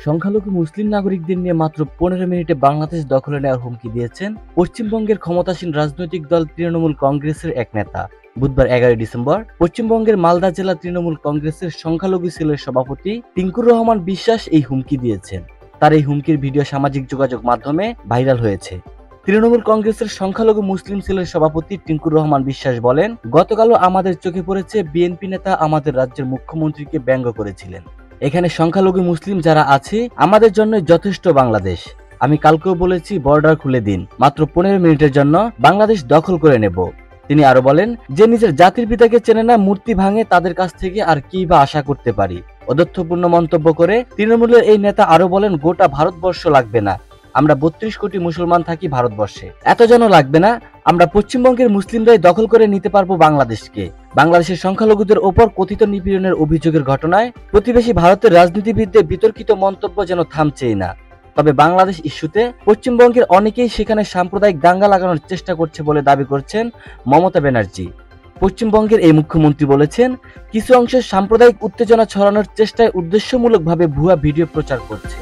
সংখ্যালঘু মুসলিম নাগরিকদের নিয়ে মাত্র 15 মিনিটে বাংলাদেশ দখলে নেওয়ার হুমকি দিয়েছেন পশ্চিমবঙ্গের ক্ষমতাসীন রাজনৈতিক দল তৃণমূল কংগ্রেসের এক নেতা। বুধবার 11 ডিসেম্বর পশ্চিমবঙ্গের মালদা জেলা তৃণমূল কংগ্রেসের সংখ্যালঘু সেলের সভাপতি টিঙ্কুর রহমান বিশ্বাস এই হুমকি দিয়েছেন। তার এই হুমকির ভিডিও সামাজিক যোগাযোগ মাধ্যমে ভাইরাল হয়েছে। তৃণমূল কংগ্রেসের সংখ্যালঘু মুসলিম সেলের সভাপতি টিঙ্কুর রহমান বিশ্বাস বলেন, গতকালও আমাদের চোখে পড়েছে বিএনপি নেতা আমাদের রাজ্যের মুখ্যমন্ত্রীকে ব্যঙ্গ করেছিলেন। এখানে সংখ্যালঘু মুসলিম যারা আছে আমাদের জন্য যথেষ্ট বাংলাদেশ। আমি কালকেও বলেছি বর্ডার খুলে দিন, মাত্র 15 মিনিটের জন্য বাংলাদেশ দখল করে নেব। তিনি আরো বলেন, যে নিজের জাতির পিতাকে চেনে না, মূর্তি ভাঙে, তাদের কাছ থেকে আর কি বা আশা করতে পারি। অদত্যপূর্ণ মন্তব্য করে তৃণমূলের এই নেতা আরো বলেন, গোটা ভারতবর্ষ লাগবে না, আমরা 32 কোটি মুসলমান থাকি ভারতবর্ষে, এত যেন লাগবে না, আমরা পশ্চিমবঙ্গের মুসলিমরাই দখল করে নিতে পারবো বাংলাদেশকে। বাংলাদেশের সংখ্যালঘুদের ওপর কথিত নিপীড়নের অভিযোগের ঘটনায় প্রতিবেশী ভারতের রাজনীতিবিদদের বিতর্কিত মন্তব্য যেন থামছেই না। তবে বাংলাদেশ ইস্যুতে পশ্চিমবঙ্গের অনেকেই সেখানে সাম্প্রদায়িক দাঙ্গা লাগানোর চেষ্টা করছে বলে দাবি করছেন মমতা ব্যানার্জি। পশ্চিমবঙ্গের এই মুখ্যমন্ত্রী বলেছেন, কিছু অংশের সাম্প্রদায়িক উত্তেজনা ছড়ানোর চেষ্টায় উদ্দেশ্যমূলকভাবে ভুয়া ভিডিও প্রচার করছে।